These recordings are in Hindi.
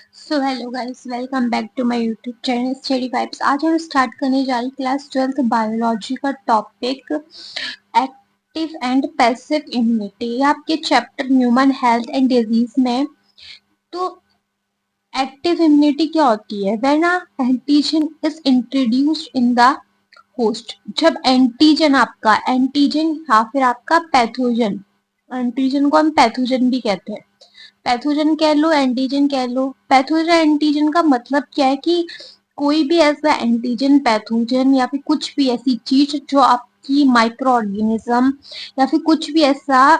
So hello guys, welcome back to my YouTube channel study vibes. आज हम स्टार्ट करने जा रहे हैं क्लास 12th बायोलॉजी का topic active and passive immunity. ये आपके chapter human health and disease में। तो एक्टिव इम्यूनिटी क्या होती है? When antigen is introduced in the host. जब एंटीजन आपका एंटीजन या फिर आपका पैथोजन, एंटीजन को हम पैथोजन भी कहते हैं, पैथोजन कह लो एंटीजन कह लो। पैथोजन एंटीजन का मतलब क्या है कि कोई भी ऐसा एंटीजन पैथोजन या फिर कुछ भी ऐसी चीज जो आपकी माइक्रो ऑर्गेनिज्म या फिर कुछ भी ऐसा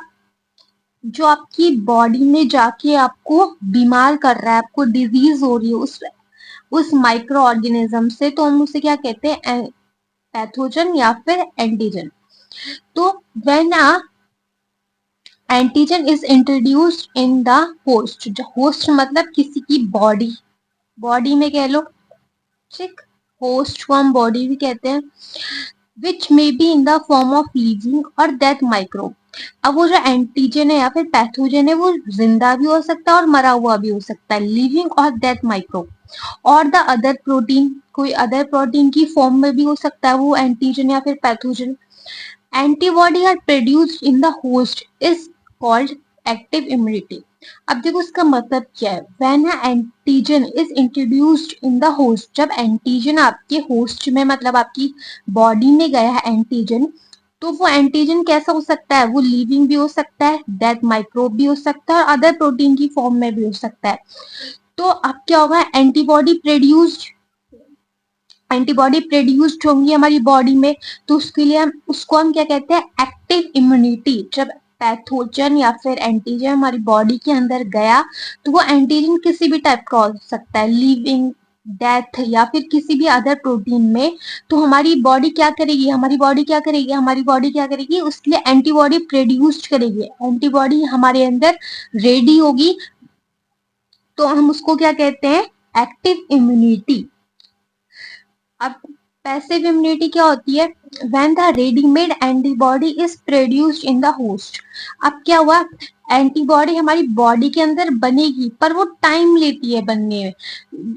जो आपकी बॉडी में जाके आपको बीमार कर रहा है, आपको डिजीज हो रही है उस माइक्रो ऑर्गेनिज्म से, तो हम उसे क्या कहते हैं? पैथोजन या फिर एंटीजन। तो when antigen is introduced in the host. Host मतलब किसी की बॉडी, बॉडी में कह लो, ठीक। होस्ट को हम बॉडी भी कहते हैं। Which may be in the form of living और डेथ माइक्रोब। अब वो जो एंटीजन है या फिर पैथोजन है वो जिंदा भी हो सकता है और मरा हुआ भी हो सकता है, लिविंग और डेथ माइक्रोब। और द अदर प्रोटीन, कोई अदर प्रोटीन की फॉर्म में भी हो सकता है वो एंटीजन या फिर pathogen. Antibody are produced in the host is called active immunity. अब देखो इसका मतलब क्या है। When antigen is introduced in the host, जब एंटीजन आपके होस्ट में मतलब आपकी बॉडी में गया है एंटीजन, तो वो एंटीजन कैसा हो सकता है? वो लिविंग भी हो सकता है, डेथ माइक्रोब भी हो सकता है और अदर प्रोटीन की फॉर्म में भी हो सकता है। तो अब क्या होगा? एंटीबॉडी प्रोड्यूस्ड होंगी हमारी बॉडी में, तो उसके लिए हम उसको हम क्या कहते हैं? Active immunity. जब पैथोजन या फिर एंटीजन हमारी बॉडी के अंदर गया, तो वो एंटीजन किसी भी टाइप का हो सकता है, लिविंग, डेथ या फिर किसी भी अदर प्रोटीन में। तो हमारी बॉडी क्या करेगी? हमारी बॉडी क्या करेगी? उसके लिए एंटीबॉडी प्रोड्यूस्ड करेगी, एंटीबॉडी हमारे अंदर रेडी होगी, तो हम उसको क्या कहते हैं? Active immunity. अब पैसिव इम्यूनिटी क्या होती है? When the readymade antibody is produced in the host. अब क्या हुआ? एंटीबॉडी हमारी बॉडी के अंदर बनेगी पर वो टाइम लेती है बनने में।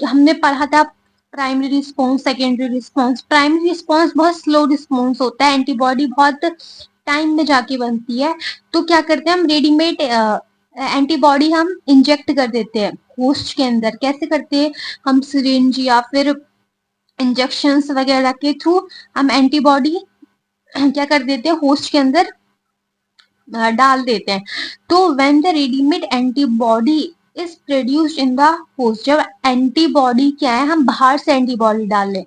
हमने पढ़ा था primary response, secondary response. Primary response बहुत स्लो रिस्पॉन्स होता है, एंटीबॉडी बहुत टाइम में जाके बनती है। तो क्या करते हैं हम? रेडीमेड एंटीबॉडी हम इंजेक्ट कर देते हैं होस्ट के अंदर। कैसे करते हैं? हम सिरिंज या फिर इंजेक्शंस वगैरह के थ्रू हम एंटीबॉडी क्या कर देते हैं? होस्ट के अंदर डाल देते हैं। तो when the readymade antibody is produced in the host, जब एंटीबॉडी क्या है? हम बाहर से एंटीबॉडी डाल लें,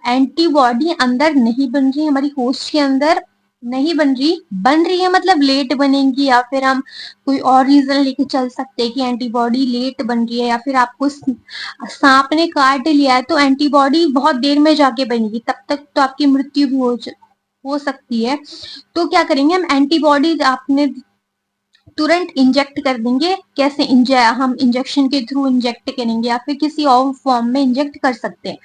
एंटीबॉडी अंदर नहीं बन रही हमारी होस्ट के अंदर, नहीं बन रही है मतलब लेट बनेगी, या फिर हम कोई और रीजन लेके चल सकते हैं कि एंटीबॉडी लेट बन रही है, या फिर आपको सांप ने काट लिया है तो एंटीबॉडी बहुत देर में जाके बनेगी, तब तक तो आपकी मृत्यु भी हो सकती है। तो क्या करेंगे हम? एंटीबॉडी आपने तुरंत इंजेक्ट कर देंगे। कैसे हम इंजेक्शन के थ्रू इंजेक्ट करेंगे या फिर किसी और फॉर्म में इंजेक्ट कर सकते हैं।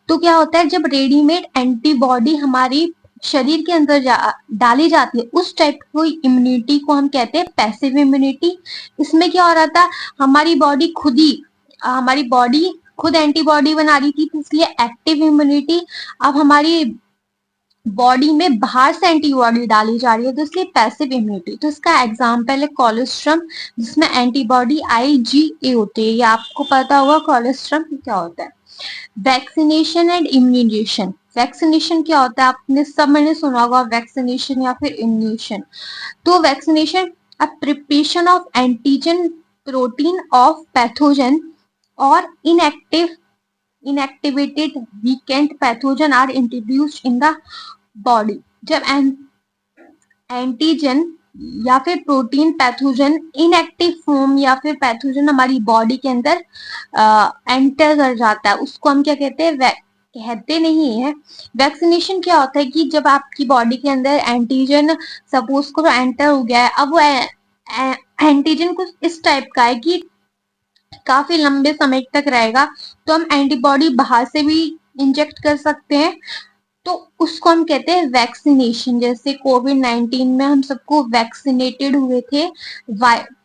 तो क्या होता है? जब रेडीमेड एंटीबॉडी हमारी शरीर के अंदर डाली जाती है, उस टाइप की इम्यूनिटी को हम कहते हैं पैसिव इम्यूनिटी। इसमें क्या हो रहा था? हमारी बॉडी खुद एंटीबॉडी बना रही थी, तो इसलिए एक्टिव इम्यूनिटी। अब हमारी बॉडी में बाहर से एंटीबॉडी डाली जा रही है, तो इसलिए पैसिव इम्यूनिटी। तो इसका एग्जांपल है कोलेस्ट्रम, जिसमें एंटीबॉडी IgA होती है। ये आपको पता होगा कोलेस्ट्रम क्या होता है। Vaccination and immunisation. वैक्सीनेशन क्या होता है? आपने सब मैंने सुना होगा, वैक्सीनेशन या फिर इम्यूनेशन। तो vaccination a preparation of antigen protein of pathogen और inactivated weakened pathogen are introduced in the body। जब एंटीजन या फिर प्रोटीन पैथोजन इनएक्टिव फॉर्म या फिर पैथोजन हमारी बॉडी के अंदर एंटर कर जाता है, उसको हम क्या कहते हैं? कहते नहीं है। वैक्सीनेशन क्या होता है कि जब आपकी बॉडी के अंदर एंटीजन सपोज करो एंटर हो गया है, अब वो एंटीजन कुछ इस टाइप का है कि काफी लंबे समय तक रहेगा, तो हम एंटीबॉडी बाहर से भी इंजेक्ट कर सकते हैं तो उसको हम कहते हैं वैक्सीनेशन। जैसे कोविड-19 में हम सबको वैक्सीनेटेड हुए थे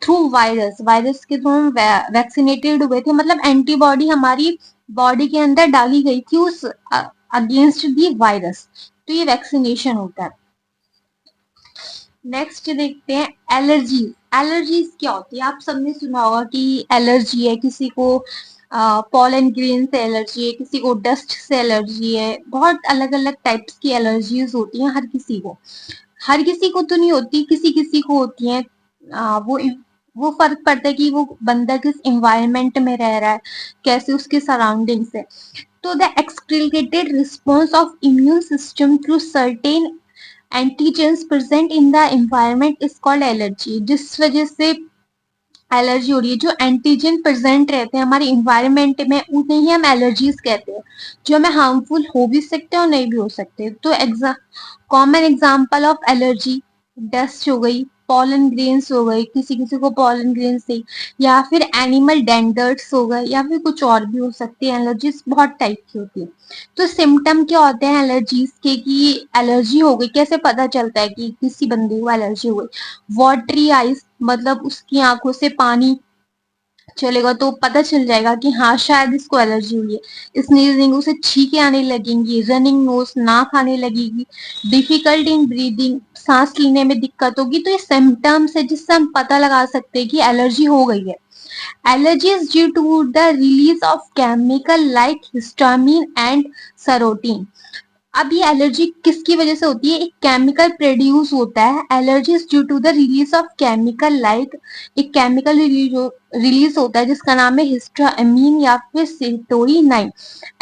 थ्रू वायरस, वायरस के थ्रू हम वैक्सीनेटेड हुए थे, मतलब एंटीबॉडी हमारी बॉडी के अंदर डाली गई थी उस अगेंस्ट दी वायरस। तो ये वैक्सीनेशन होता है। नेक्स्ट देखते हैं एलर्जीज। एलर्जीज क्या होती है? आप सबने सुना होगा कि एलर्जी है, किसी को पॉलन ग्रेन से एलर्जी है, किसी को डस्ट से एलर्जी है। बहुत अलग अलग टाइप्स की एलर्जीज होती हैं हर किसी को तो नहीं होती, किसी किसी को होती हैं। वो फर्क पड़ता है कि वो बंदा किस एनवायरनमेंट में रह रहा है, कैसे उसके सराउंडिंग्स है। तो the exaggerated response of immune system through certain antigens present in the environment is called allergy. जिस वजह से एलर्जी हो रही है, जो एंटीजन प्रेजेंट रहते हैं हमारे इन्वायरमेंट में, उन्हें ही हम एलर्जीज कहते हैं, जो हमें हार्मफुल हो भी सकते हैं और नहीं भी हो सकते। तो common example of allergy dust हो गई, पॉलन ग्रेन्स हो गई, किसी किसी को पॉलन ग्रेन से, या फिर एनिमल डेंडर्ट्स हो गए, या फिर कुछ और भी हो सकती है। एलर्जीज बहुत टाइप की होती है। तो सिम्टम क्या होते हैं एलर्जीज के, कि एलर्जी हो गई, कैसे पता चलता है कि किसी बंदे को एलर्जी हो गई? वाटरी आइज, मतलब उसकी आंखों से पानी चलेगा तो पता चल जाएगा कि हाँ शायद इसको एलर्जी हुई है। स्नीजिंग, उसे छींके आने लगेंगी। रनिंग नोज, नाक आने लगेगी। डिफिकल्ट इन ब्रीदिंग, सांस लेने में दिक्कत होगी। तो ये सिम्टम्स है जिससे हम पता लगा सकते हैं कि एलर्जी हो गई है। Allergy is due to the release of chemical like histamine and serotonin. अब ये एलर्जी किसकी वजह से होती है? एक केमिकल प्रोड्यूस होता है। Allergy is due to the release of chemical like, एक केमिकल रिलीज होता है जिसका नाम है हिस्टामिन या फिर सेरोटोनिन।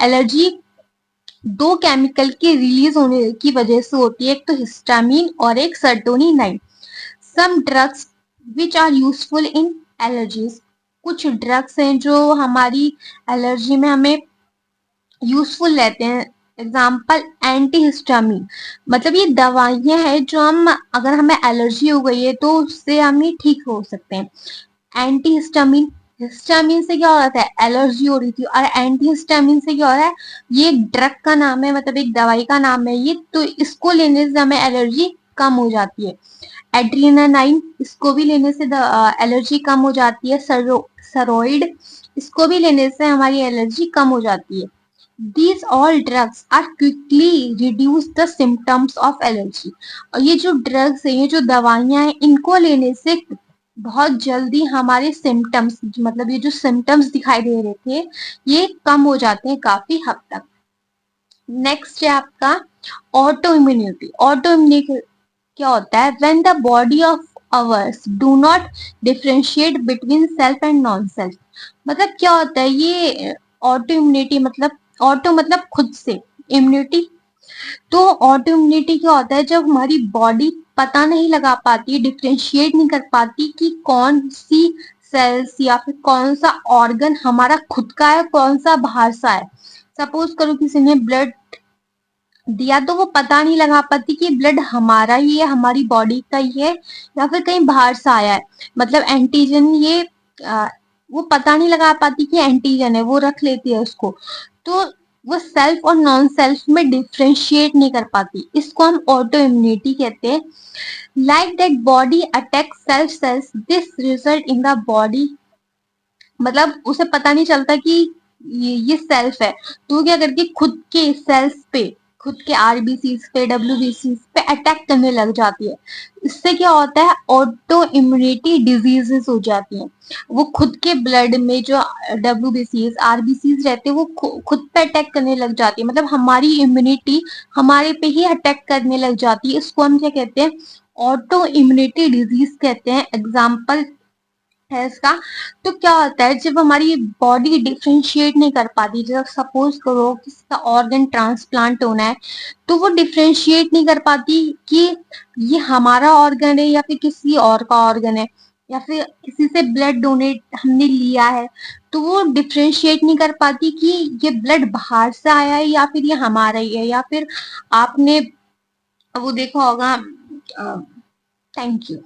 एलर्जी दो केमिकल के रिलीज होने की वजह से होती है, एक तो हिस्टामिन और एक serotonin. Some drugs which are useful in allergies, कुछ ड्रग्स हैं जो हमारी एलर्जी में हमें यूजफुल रहते हैं। एग्जाम्पल एंटीहिस्टामिन, मतलब ये दवाइयां हैं जो हम, अगर हमें एलर्जी हो गई है तो उससे हम ही ठीक हो सकते हैं। एंटीहिस्टामिन, हिस्टामिन से क्या हो रहा था? एलर्जी हो रही थी। और एंटीहिस्टामिन से क्या हो रहा है? ये एक ड्रग का नाम है, मतलब एक दवाई का नाम है ये। तो इसको लेने से हमें एलर्जी कम हो जाती है। एड्रेनालाइन, इसको भी लेने से एलर्जी कम हो जाती है। सरोइड, इसको भी लेने से हमारी एलर्जी कम हो जाती है। These all drugs are quickly reduce the symptoms of allergy। और ये जो ड्रग्स है, ये जो दवाइयां हैं, इनको लेने से बहुत जल्दी हमारे सिम्टम्स, मतलब ये जो सिम्टम्स दिखाई दे रहे थे, ये कम हो जाते हैं काफी हद तक। नेक्स्ट है आपका ऑटो इम्यूनिटी। ऑटो इम्यूनिटी क्या होता है? When the body of ours do not differentiate between self and non self. मतलब क्या होता है ये ऑटो इम्यूनिटी? मतलब ऑटो मतलब खुद से, इम्यूनिटी। तो ऑटो इम्यूनिटी क्या होता है? जब हमारी बॉडी पता नहीं लगा पाती, डिफरेंशिएट नहीं कर पाती कि कौन सी सेल्स या फिर कौन सा ऑर्गन हमारा खुद का है, कौन सा बाहर सा है। सपोज करो किसी ने ब्लड दिया, तो वो पता नहीं लगा पाती कि ब्लड हमारा ही है, हमारी बॉडी का ही है, या फिर कहीं बाहर से आया है। मतलब एंटीजन ये वो पता नहीं लगा पाती कि एंटीजन है, वो रख लेती है उसको। तो वो सेल्फ और नॉन सेल्फ में डिफ्रेंशिएट नहीं कर पाती, इसको हम ऑटो इम्यूनिटी कहते हैं। Like that body attack self cells, this result in the body, मतलब उसे पता नहीं चलता कि ये सेल्फ है, तो क्या करती है? खुद के सेल्स पे, खुद के आरबीसीज पे, डब्ल्यूबीसीज पे अटैक करने लग जाती है। इससे क्या होता है? ऑटो इम्यूनिटी डिजीजेस हो जाती हैं। वो खुद के ब्लड में जो डब्ल्यूबीसीज आरबीसीज रहते हैं, वो खुद पे अटैक करने लग जाती है। मतलब हमारी इम्यूनिटी हमारे पे ही अटैक करने लग जाती है। इसको हम क्या कहते हैं? ऑटो इम्यूनिटी डिजीज कहते हैं। एग्जाम्पल है इसका। तो क्या होता है जब हमारी बॉडी डिफ्रेंशिएट नहीं कर पाती, जब सपोज करो किसी का ऑर्गन ट्रांसप्लांट होना है, तो वो डिफ्रेंशिएट नहीं कर पाती कि ये हमारा ऑर्गन है या फिर किसी और का ऑर्गन है, या फिर किसी से ब्लड डोनेट हमने लिया है, तो वो डिफ्रेंशिएट नहीं कर पाती कि ये ब्लड बाहर से आया है या फिर ये हमारा ही है। या फिर आपने वो देखा होगा। Thank you.